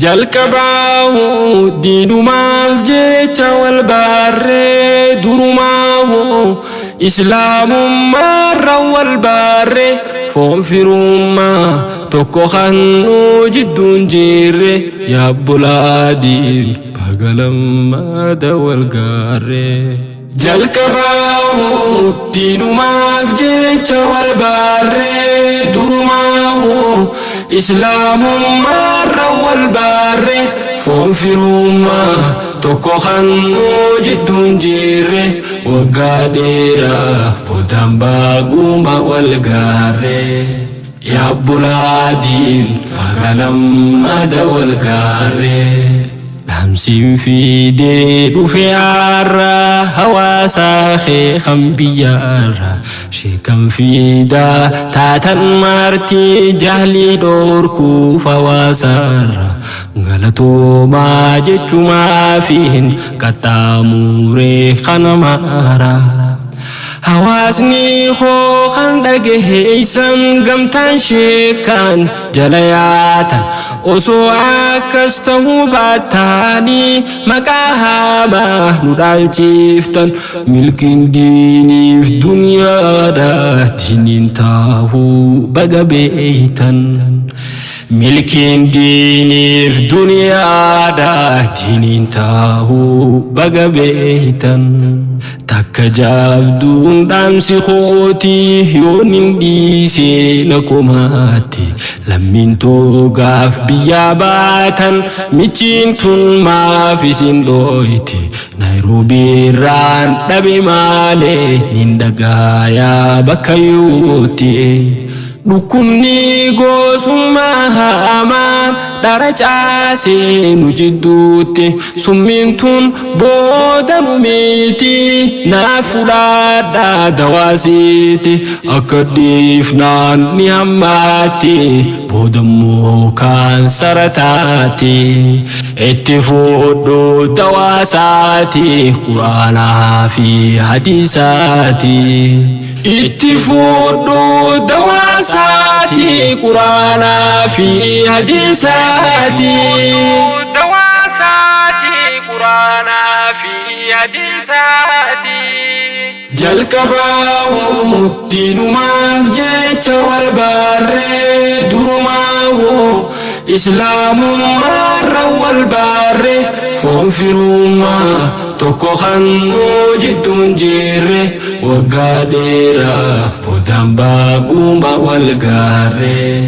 jalqabaahu diinumaaf jecha wal baarree durumaahu islaamummaarra wal baarree foon firummaa tokko kan nu jidduun jirre yaa bulaadiin baga lammada wal gaarree. jalqabaahu diinumaaf jecha wal baarree durumaahu islaamummaarra wal baarree foon firummaa tokko kan nu jidduun jirre waggaa dheeraa boodaan baaguma wal gaarree yaa bulaadiin baga lammada wal gaarree. Lamsiin fidee dhufe arra hawaasa kee kan biyyaarra sheekan fidaa taatan marti jaalii dhorkuuf hawaasarra galatoomaa jechumaafiin qaxxaamuree kana maara. Hawaasni koo kan dhageessan gamtaan sheekan jala yaatan osoo akkas ta'uu baatanii maqaa hamaa nu dhaalchiftan milkiin diiniif duniyaadha diiniin taahuu baga beeytan. milkiin diiniif duniyaadha diiniin taahuu baga beeytan. takka jabduun dhaamsi kootii yoon hin dhiisee na komaatti lammiin toogaaf biyyaa baatan michiin tun maaf isin dhooyti Nairobiirraan dhabe maalee nin dhagaayaa bakka yuuti. Dhukkubni gosummaa hamaan dhara caasee nu jidduutti summiin tun booda nu miti naaf fudhadhaa dawaasiiti akka dhiifnaan ni hammaatti boodammoo kaansara taati itti fuudhu dawaasaati quraanaa fi hadiisaati itti fuudhu dawaasaati quraanaa fi hadiisaati dawaasaati quraanaa fi hadiisaati. jalqabaahu diinumaaf jecha wal baarree durumaahu islaamummaarra wal baarree foon firummaa tokko kan nu jidduun jirre waggaa dheeraa boodaan baaguma wal gaarree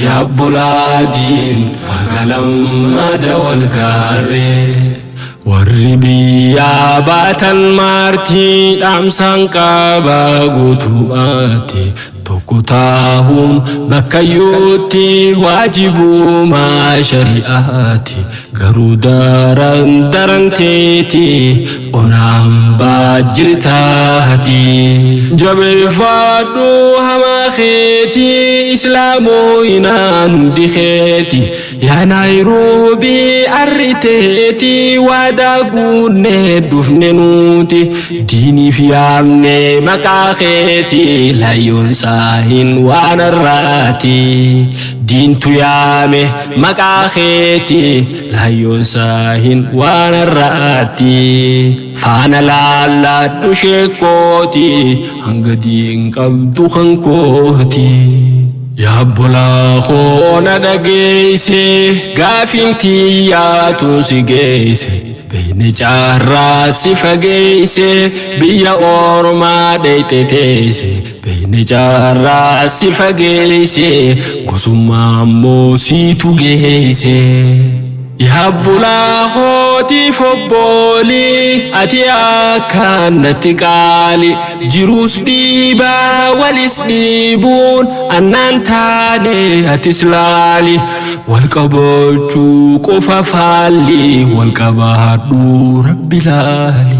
yaa bulaadiin baga lammada wal gaarree. warri biyyaa baatan marti dhaamsaan qaba guutumaatti tokko taahuun bakka yuutti waajibumaa shari'aati garuu daran teeti onaan baajirtaati. jabeeffadhu hamaa keeti islaamoyinaan hundi keeti yaa Naayiroobii arriteeti waadaa guunnee dhufne nuti diiniif yaamne maqaa keeti layyoon saahin waan irraati diintu yaame maqaa keeti layyoon saahin waan irraati faana laalladhu sheekooti hanga diin qabdu kan kooti. yaa bolaa koona dhageesse gaafiin tiyyaatuun si geesse beeyne caarraa si fageesse biyya ormaa dheeyte teesse beeyne caarraa si fageesse gosummaa ammoo siitu geesse. yaa bulaa kootiif obboolii ati akkaan natti qaali jiruus dhiibaa walis dhiibuun annaan taane atis laali wal qabachuu qofa faalli wal qabaadhu rabbi laali.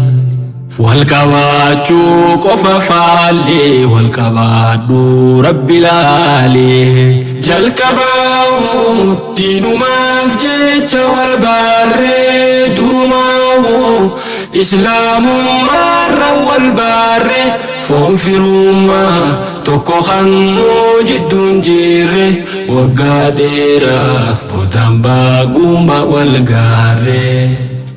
wal qabachuu qofa faalli wal qabaadhu rabbi laali. jalqabaahu diinumaaf jecha wal baarree durumaahu islaamummaarra wal baarree foon firummaa tokko kan nu jidduun jirre waggaa dheeraa bodaan baaguma wal gaarree.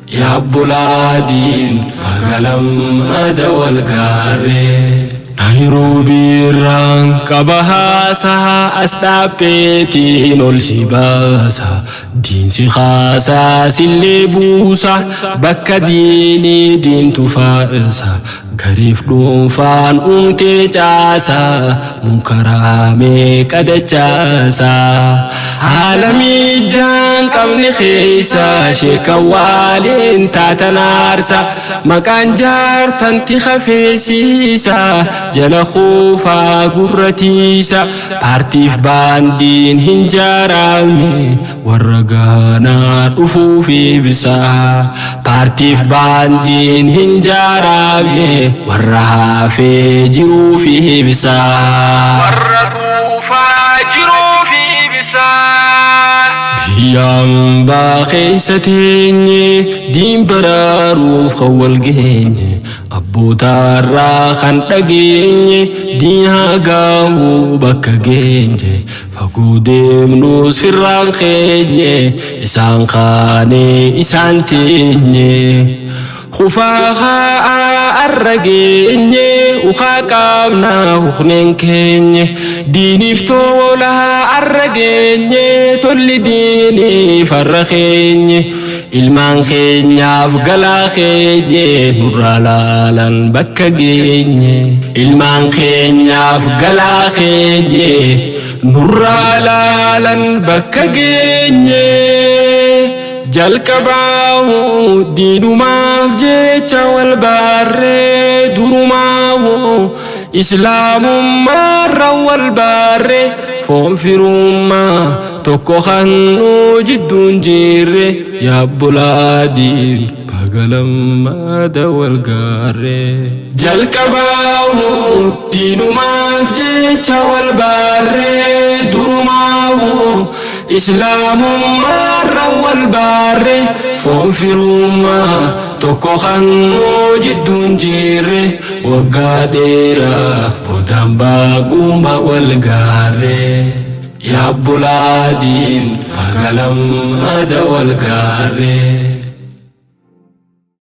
Yaa bulaadiin bagalamada wal gaarree. Nairobi irraan qaba haasaa as dhaabbeetiin ol si baasa. Diinsi haasaa sillee buusa bakka diinii diintu faarsa. Gariif dhuunfaan uumtee caasa munkaraa meeqa dachaasa. Haala miijaan qabne keessa sheeka waaliin taatan aarsa. Maqaan jaartanti hafeesiisa jala kuufaa gurratiisa. Paartiif baandiin hin jaaramne warra gaanaa dhufuuf ibsa. Paartiif baandiin hin jaaramne warra hafee jiruuf ibsa. Warra dhuufaa jiruuf ibsa. Biyyaan keessa teenye diin baraaruuf kan wal geenye. Abbootarraa kan dhageenye diin haa gahu bakka geenye. Fagoo deemnus firraan keenye isaan kaane isaan teenye. Khufaa arra geenye ukaa qabna hukneen keenye. Diiniif tola arra geenye tolli diiniif arra keenye. Ilmaan keenyaaf galaa keenye nurraa laalan bakka geenye. Ilmaan keenyaaf galaa keenye nurraa laalan bakka geenye. Jalqabaahu diinumaaf jecha wal baarree. Durumaahu islaamummaarra wal baarree. Foon firummaa tokko kan nu jidduun jirre. Yaa bulaadiin bagalamada wal gaarree. Jalqabaahu diinumaaf jecha wal baarree. Durumaahu islaamummaarra wal baarree. Foon firummaa tokko kan nu jidduun jirre. Waggaa dheeraa bodaan baaguma wal gaarree. Yaa bulaadiin bagalamada wal gaarree.